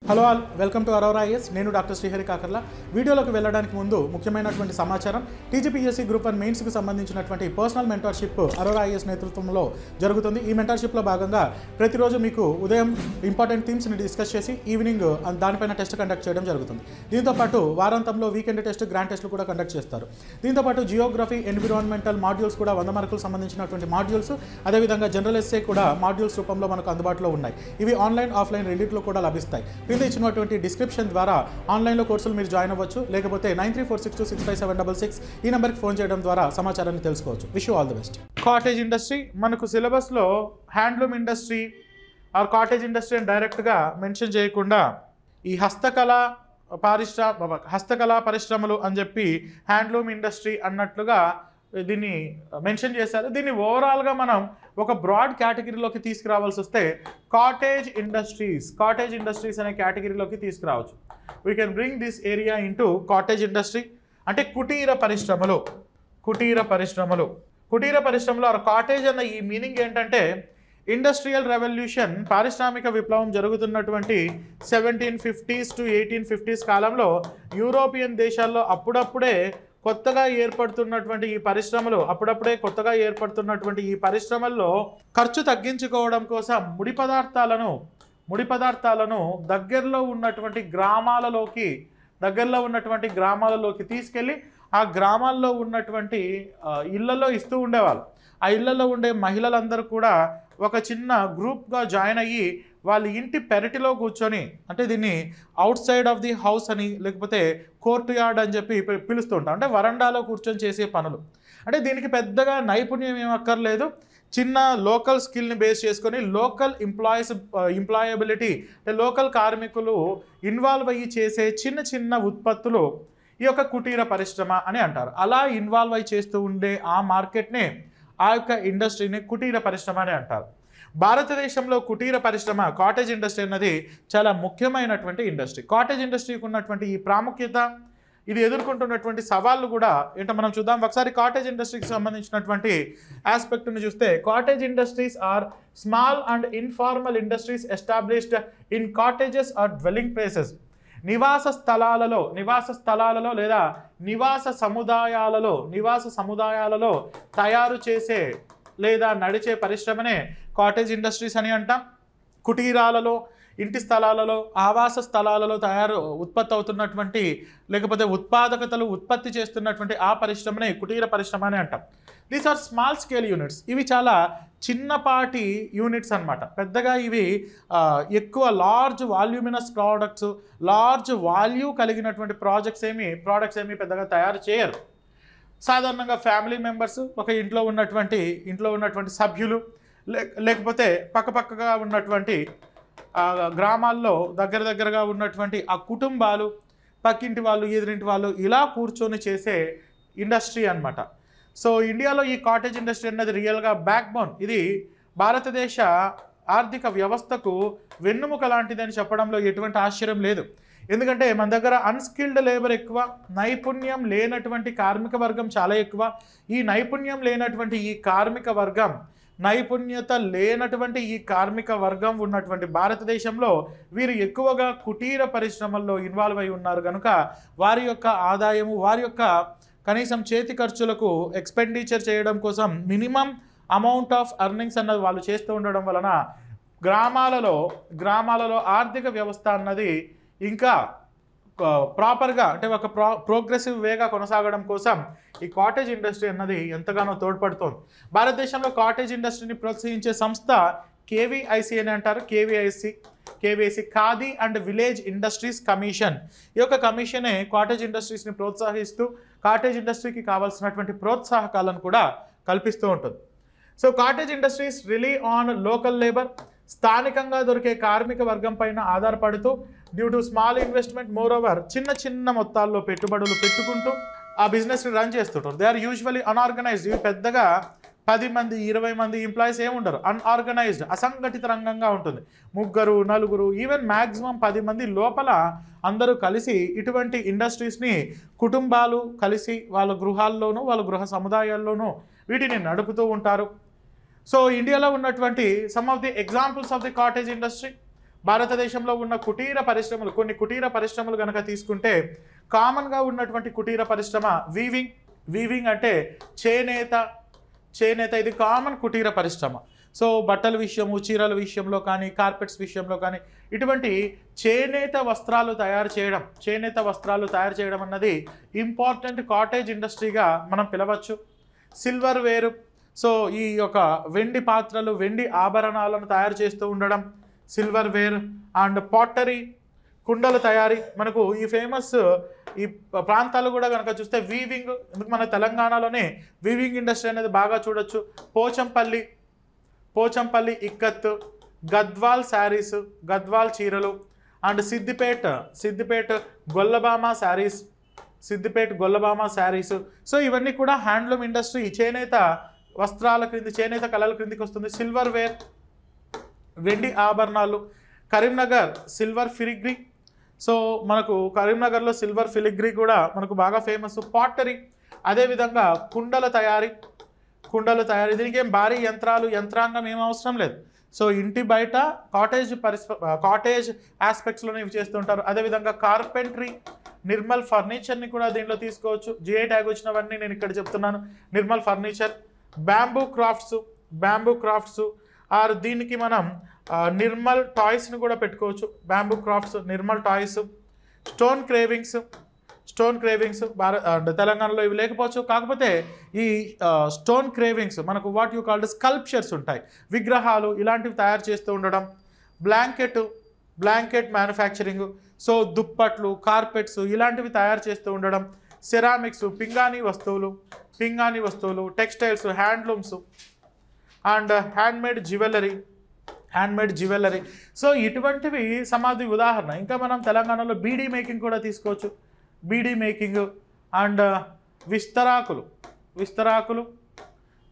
Hello all welcome to Aurora IAS. నేను doctor Srihari Kakarla. వీడియోలోకి వెళ్ళడానికి ముందు ముఖ్యమైనటువంటి సమాచారం, టీజీపీఎస్సీ గ్రూప్ 1 మెయిన్స్కి సంబంధించినటువంటి పర్సనల్ మెంటర్షిప్ అరోరా ఐఎస్ నేతృత్వంలో జరుగుతుంది. ఈ మెంటర్షిప్లో భాగంగా ప్రతిరోజు మీకు ఉదయం ఇంపార్టెంట్ థీమ్స్ని డిస్కస్ చేసి ఈవినింగ్ దానిపైన టెస్ట్ కండక్ట్ చేయడం జరుగుతుంది. దీంతోపాటు వారాంతంలో వీకెండ్ టెస్ట్, గ్రాండ్ టెస్ట్లు కూడా కండక్ట్ చేస్తారు. దీంతోపాటు జియోగ్రఫీ, ఎన్విరాన్మెంటల్ మాడ్యూల్స్ కూడా 100 మార్కులకు సంబంధించినటువంటి మాడ్యూల్స్, అదేవిధంగా జనరల్ ఎస్సే కూడా మాడ్యూల్స్ రూపంలో మనకు అందుబాటులో ఉన్నాయి. ఇవి ఆన్లైన్, ఆఫ్లైన్ రెండింటిలో కూడా లభిస్తాయి. ఇచ్చినటువంటి డిస్క్రిప్షన్ ద్వారా ఆన్లైన్లో కోర్సులు మీరు జాయిన్ అవ్వచ్చు. లేకపోతే 9346265766 ఈ నెంబర్కి ఫోన్ చేయడం ద్వారా సమాచారాన్ని తెలుసుకోవచ్చు. Wish you all the best. Cottage industry మనకు సిలబస్లో handloom industry or cottage industry అని డైరెక్ట్గా మెన్షన్ చేయకుండా ఈ హస్తకళా పరిశ్రమలు అని చెప్పి హ్యాండ్లూమ్ ఇండస్ట్రీ అన్నట్లుగా దీన్ని మెన్షన్ చేశారు. దీన్ని ఓవరాల్గా మనం ఒక బ్రాడ్ కేటగిరీలోకి తీసుకురావాల్సి వస్తే కాటేజ్ ఇండస్ట్రీస్ అనే కేటగిరీలోకి తీసుకురావచ్చు. We can bring this area into cottage industry. అంటే కుటీర పరిశ్రమలు ఆర్ కాటేజ్ అన్న ఈ మీనింగ్ ఏంటంటే, ఇండస్ట్రియల్ రెవల్యూషన్, పారిశ్రామిక విప్లవం జరుగుతున్నటువంటి 1750s to 1850s కాలంలో యూరోపియన్ దేశాల్లో కొత్తగా ఏర్పడుతున్నటువంటి ఈ పరిశ్రమల్లో ఖర్చు తగ్గించుకోవడం కోసం ముడి పదార్థాలను దగ్గరలో ఉన్నటువంటి గ్రామాలలోకి తీసుకెళ్ళి ఆ గ్రామాల్లో ఉన్నటువంటి ఇళ్లలో ఇస్తూ ఉండేవాళ్ళు. ఆ ఇళ్లలో ఉండే మహిళలందరూ కూడా ఒక చిన్న గ్రూప్గా జాయిన్ అయ్యి వాళ్ళ ఇంటి పెరటిలో కూర్చొని, అంటే దీన్ని out side of the house అని, లేకపోతే కోర్టు యార్డ్ అని చెప్పి పిలుస్తూ ఉంటాం. అంటే వరండాలో కూర్చొని చేసే పనులు. అంటే దీనికి పెద్దగా నైపుణ్యం ఏం అక్కర్లేదు. చిన్న లోకల్ స్కిల్ని బేస్ చేసుకొని లోకల్ ఎంప్లాయబిలిటీ, అంటే లోకల్ కార్మికులు ఇన్వాల్వ్ అయ్యి చేసే చిన్న చిన్న ఉత్పత్తులు ఈ యొక్క కుటీర పరిశ్రమ అని అంటారు. అలా ఇన్వాల్వ్ అయ్యి చేస్తూ ఉండే ఆ మార్కెట్నే, ఆ యొక్క ఇండస్ట్రీని కుటీర పరిశ్రమ అని అంటారు. భారతదేశంలో కుటీర పరిశ్రమ, కాటేజ్ ఇండస్ట్రీ అన్నది చాలా ముఖ్యమైనటువంటి ఇండస్ట్రీ. కాటేజ్ ఇండస్ట్రీకి ఉన్నటువంటి ఈ ప్రాముఖ్యత, ఇది ఎదుర్కొంటున్నటువంటి సవాళ్ళు కూడా ఏంటో మనం చూద్దాం. ఒకసారి కాటేజ్ ఇండస్ట్రీకి సంబంధించినటువంటి ఆస్పెక్ట్ని చూస్తే, cottage industries are small and informal industries established in cottages or dwelling places. నివాస స్థలాలలో లేదా నివాస సముదాయాలలో తయారు చేసే లేదా నడిచే పరిశ్రమనే కాటేజ్ ఇండస్ట్రీస్ అని అంటాం. కుటీరాలలో, ఇంటి స్థలాలలో, ఆవాస స్థలాలలో ఉత్పత్తి అవుతున్నటువంటి, లేకపోతే ఉత్పత్తి చేస్తున్నటువంటి ఆ పరిశ్రమనే కుటీర పరిశ్రమ అని అంటాం. These are small scale units. ఇవి చాలా చిన్నపాటి యూనిట్స్ అన్నమాట. పెద్దగా ఇవి ఎక్కువ large voluminous products, large value కలిగినటువంటి ప్రోడక్ట్స్ ఏమి పెద్దగా తయారు చేయరు. సాధారణంగా ఫ్యామిలీ మెంబర్స్, ఒక ఇంట్లో ఉన్నటువంటి సభ్యులు, లేకపోతే పక్కపక్కగా ఉన్నటువంటి గ్రామాల్లో దగ్గరగా ఉన్నటువంటి ఆ కుటుంబాలు, పక్కింటి వాళ్ళు, ఎదురింటి వాళ్ళు ఇలా కూర్చొని చేసే ఇండస్ట్రీ అన్నమాట. సో ఇండియాలో ఈ కాటేజ్ ఇండస్ట్రీ అనేది రియల్గా బ్యాక్ బోన్. ఇది భారతదేశ ఆర్థిక వ్యవస్థకు వెన్నుముక లాంటిదని చెప్పడంలో ఎటువంటి ఆశ్చర్యం లేదు. ఎందుకంటే మన దగ్గర అన్స్కిల్డ్ లేబర్ ఎక్కువ, నైపుణ్యం లేనటువంటి కార్మిక వర్గం చాలా ఎక్కువ. ఈ నైపుణ్యత లేనటువంటి ఈ కార్మిక వర్గం ఉన్నటువంటి భారతదేశంలో వీరు ఎక్కువగా కుటీర పరిశ్రమల్లో ఇన్వాల్వ్ అయి ఉన్నారు కనుక వారి యొక్క ఆదాయము, వారి యొక్క కనీసం చేతి ఖర్చులకు ఎక్స్పెండిచర్ చేయడం కోసం మినిమం అమౌంట్ ఆఫ్ ఎర్నింగ్స్ అన్నది వాళ్ళు చేస్తూ ఉండడం వలన గ్రామాలలో ఆర్థిక వ్యవస్థ అన్నది ఇంకా ప్రాపర్గా, అంటే ఒక ప్రోగ్రెసివ్ వేగా కొనసాగడం కోసం ఈ కాటేజ్ ఇండస్ట్రీ అన్నది ఎంతగానో తోడ్పడుతోంది. భారతదేశంలో కాటేజ్ ఇండస్ట్రీని ప్రోత్సహించే సంస్థ కేవీఐసి అని అంటారు. KVIC khadi and village industries commission. ఈ యొక్క కమిషనే కాటేజ్ ఇండస్ట్రీస్ని ప్రోత్సహిస్తూ కాటేజ్ ఇండస్ట్రీకి కావాల్సినటువంటి ప్రోత్సాహకాలను కూడా కల్పిస్తూ ఉంటుంది. So cottage industries rely on local labour, స్థానికంగా దొరికే కార్మిక వర్గం పైన ఆధారపడుతూ due to small investment, moreover చిన్న మొత్తాల్లో పెట్టుబడులు పెట్టుకుంటూ ఆ బిజినెస్ని రన్ చేస్తుంటారు. They are usually unorganised. ఇవి పెద్దగా 10 మంది 20 మంది ఎంప్లాయీస్ ఏముండరు. అన్ఆర్గనైజ్డ్, అసంఘటిత రంగంగా ఉంటుంది. 3 4 ఈవెన్ మ్యాక్సిమం 10 మంది లోపల అందరూ కలిసి ఇటువంటి ఇండస్ట్రీస్ని కుటుంబాలు కలిసి వాళ్ళ గృహాల్లోనూ, వాళ్ళ గృహ సముదాయాల్లోనూ వీటిని నడుపుతూ ఉంటారు. సో ఇండియాలో ఉన్నటువంటి some of the examples of the cottage industry, భారతదేశంలో ఉన్న కుటీర పరిశ్రమలు, కొన్ని కుటీర పరిశ్రమలు కనుక తీసుకుంటే కామన్గా ఉన్నటువంటి కుటీర పరిశ్రమ వీవింగ్ అంటే చేనేత ఇది కామన్ కుటీర పరిశ్రమ. సో బట్టల విషయము, చీరల విషయంలో కానీ, కార్పెట్స్ విషయంలో కానీ ఇటువంటి చేనేత వస్త్రాలు తయారు చేయడం అన్నది ఇంపార్టెంట్ కాటేజ్ ఇండస్ట్రీగా మనం పిలవచ్చు. సిల్వర్ వేర్, సో ఈ యొక్క వెండి పాత్రలు, వెండి ఆభరణాలను తయారు చేస్తూ ఉండడం సిల్వర్ వేర్. అండ్ పాటరీ, కుండల తయారీ. మనకు ఈ ఫేమస్ ఈ ప్రాంతాలు కూడా కనుక చూస్తే వీవింగ్, ఎందుకు మన తెలంగాణలోనే వీవింగ్ ఇండస్ట్రీ అనేది బాగా చూడొచ్చు. పోచంపల్లి ఇక్కత్, గద్వాల్ శారీస్, గద్వాల్ చీరలు. అండ్ సిద్దిపేట్ గొల్లబామ శారీస్. సో ఇవన్నీ కూడా హ్యాండ్లూమ్ ఇండస్ట్రీ, చేనేత వస్త్రాల క్రింది, చేనేత కళల క్రిందికి వస్తుంది. సిల్వర్ వేర్, వెండి ఆభరణాలు. కరీంనగర్ సిల్వర్ ఫిలిగ్రీ, సో మనకు కరీంనగర్లో సిల్వర్ ఫిలిగ్రీ కూడా మనకు బాగా ఫేమస్. పాటరీ, అదేవిధంగా కుండల తయారీ. దీనికి ఏం భారీ యంత్రాంగం ఏం అవసరం లేదు. సో ఇంటి బయట కాటేజ్ ఆస్పెక్ట్స్లోనే ఇవి చేస్తుంటారు. అదేవిధంగా కార్పెంట్రీ, నిర్మల్ ఫర్నిచర్ని కూడా దీంట్లో తీసుకోవచ్చు. జిఐ ట్యాగ్ వచ్చినవన్నీ నేను ఇక్కడ చెప్తున్నాను. Nirmal furniture. Bamboo crafts or దీనికి మనం నిర్మల్ టాయ్స్ని కూడా పెట్టుకోవచ్చు. Bamboo crafts, Nirmal toys. Stone carvings తెలంగాణలో ఇవి లేకపోవచ్చు. కాకపోతే ఈ స్టోన్ క్రేవింగ్స్ మనకు వాట్ యూ కాల్డ్ స్కల్ప్చర్స్ ఉంటాయి, విగ్రహాలు ఇలాంటివి తయారు చేస్తూ ఉండడం. బ్లాంకెట్ మ్యానుఫ్యాక్చరింగ్, సో దుప్పట్లు, కార్పెట్స్ ఇలాంటివి తయారు చేస్తూ ఉండడం. సెరామిక్స్, పింగాణీ వస్తువులు, textiles, handlooms and handmade jewellery. So ఇటువంటివి సమాధి ఉదాహరణ. ఇంకా మనం తెలంగాణలో బీడీ మేకింగ్ కూడా తీసుకోవచ్చు. బీడీ మేకింగ్ అండ్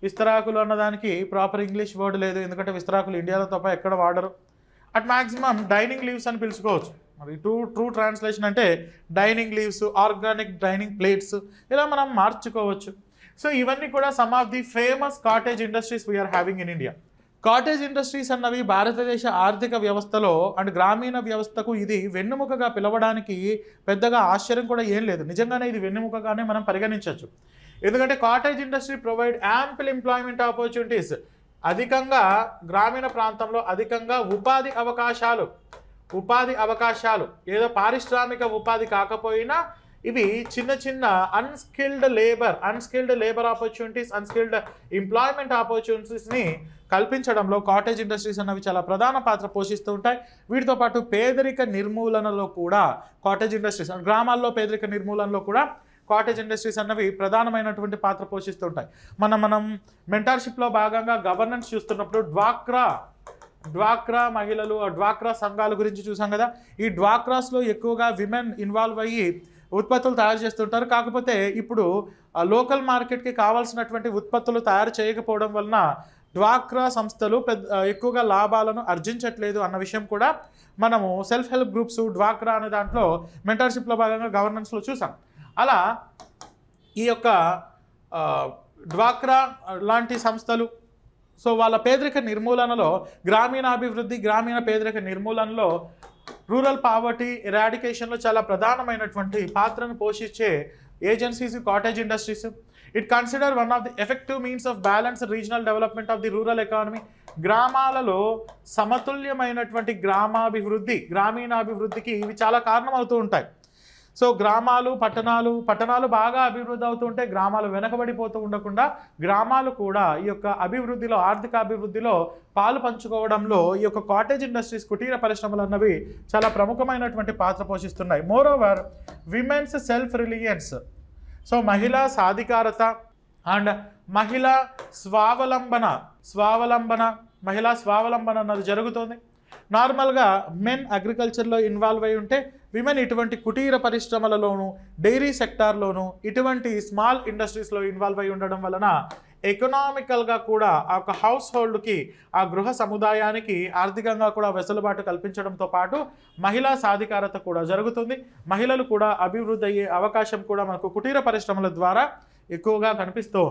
విస్తరాకులు అన్నదానికి ప్రాపర్ ఇంగ్లీష్ వర్డ్ లేదు, ఎందుకంటే విస్తరాకులు ఇండియాలో తప్ప ఎక్కడ వాడరు. అట్ మ్యాక్సిమం డైనింగ్ లీవ్స్ అని పిలుచుకోవచ్చు. మరి ట్రూ ట్రాన్స్లేషన్ అంటే dining leaves, organic dining plates ఇలా మనం మార్చుకోవచ్చు. సో ఇవన్నీ కూడా some of the famous cottage industries we are having in India. Cottage industries అన్నవి భారతదేశ ఆర్థిక వ్యవస్థలో అండ్ గ్రామీణ వ్యవస్థకు ఇది వెన్నెముకగా పిలవడానికి పెద్దగా ఆశ్చర్యం కూడా ఏం లేదు. నిజంగానే ఇది వెన్నెముకగానే మనం పరిగణించవచ్చు. ఎందుకంటే cottage industry provide ample employment opportunities. అధికంగా గ్రామీణ ప్రాంతంలో అధికంగా ఉపాధి అవకాశాలు ఏదో పారిశ్రామిక ఉపాధి కాకపోయినా ఇవి చిన్న unskilled labour opportunities, unskilled employment ఆపర్చునిటీస్ని కల్పించడంలో కాటేజ్ ఇండస్ట్రీస్ అన్నవి చాలా ప్రధాన పాత్ర పోషిస్తూ ఉంటాయి. వీటితో పాటు పేదరిక నిర్మూలనలో కూడా కాటేజ్ ఇండస్ట్రీస్, గ్రామాల్లో పేదరిక నిర్మూలనలో కూడా కాటేజ్ ఇండస్ట్రీస్ అన్నవి ప్రధానమైనటువంటి పాత్ర పోషిస్తూ ఉంటాయి. మనం మెంటర్షిప్లో భాగంగా గవర్నెన్స్ చూస్తున్నప్పుడు డ్వాక్రా మహిళలు, డ్వాక్రా సంఘాల గురించి చూసాం కదా. ఈ డ్వాక్రాస్లో ఎక్కువగా విమెన్ ఇన్వాల్వ్ అయ్యి ఉత్పత్తులు తయారు చేస్తుంటారు. కాకపోతే ఇప్పుడు లోకల్ మార్కెట్కి కావాల్సినటువంటి ఉత్పత్తులు తయారు చేయకపోవడం వలన డ్వాక్రా సంస్థలు ఎక్కువగా లాభాలను ఆర్జించట్లేదు అన్న విషయం కూడా మనము సెల్ఫ్ హెల్ప్ గ్రూప్స్, డ్వాక్రా అనే దాంట్లో మెంటర్షిప్లో భాగంగా గవర్నెన్స్లో చూసాం. అలా ఈ యొక్క డ్వాక్రా లాంటి సంస్థలు సో వాళ్ళ పేదరిక నిర్మూలనలో, గ్రామీణ పేదరిక నిర్మూలనలో, రూరల్ పావర్టీ ఎరాడికేషన్లో చాలా ప్రధానమైనటువంటి పాత్రను పోషించే agencies cottage industries. It consider one of the effective means of balance regional development of the rural economy. గ్రామాలలో సమతుల్యమైనటువంటి గ్రామీణాభివృద్ధికి ఇవి చాలా కారణమవుతూ ఉంటాయి. సో పట్టణాలు బాగా అభివృద్ధి అవుతూ ఉంటే గ్రామాలు వెనకబడిపోతూ ఉండకుండా గ్రామాలు కూడా ఈ యొక్క అభివృద్ధిలో, ఆర్థిక అభివృద్ధిలో పాలు పంచుకోవడంలో ఈ యొక్క కాటేజ్ ఇండస్ట్రీస్, కుటీర పరిశ్రమలు అన్నవి చాలా ప్రముఖమైనటువంటి పాత్ర పోషిస్తున్నాయి. More over women's self reliance, so మహిళా సాధికారత అండ్ మహిళా స్వావలంబన అన్నది జరుగుతుంది. నార్మల్గా మెన్ అగ్రికల్చర్లో ఇన్వాల్వ్ అయి ఉంటే విమెన్ ఇటువంటి కుటీర పరిశ్రమలలోనూ, డైరీ సెక్టార్లోనూ, ఇటువంటి స్మాల్ ఇండస్ట్రీస్లో ఇన్వాల్వ్ అయి ఉండడం వలన ఎకనామికల్గా కూడా ఆ యొక్క హౌస్ హోల్డ్కి, ఆ గృహ సముదాయానికి ఆర్థికంగా కూడా వెసులుబాటు కల్పించడంతో పాటు మహిళా సాధికారత కూడా జరుగుతుంది. మహిళలు కూడా అభివృద్ధి అయ్యే అవకాశం కూడా మనకు కుటీర పరిశ్రమల ద్వారా ఎక్కువగా కనిపిస్తూ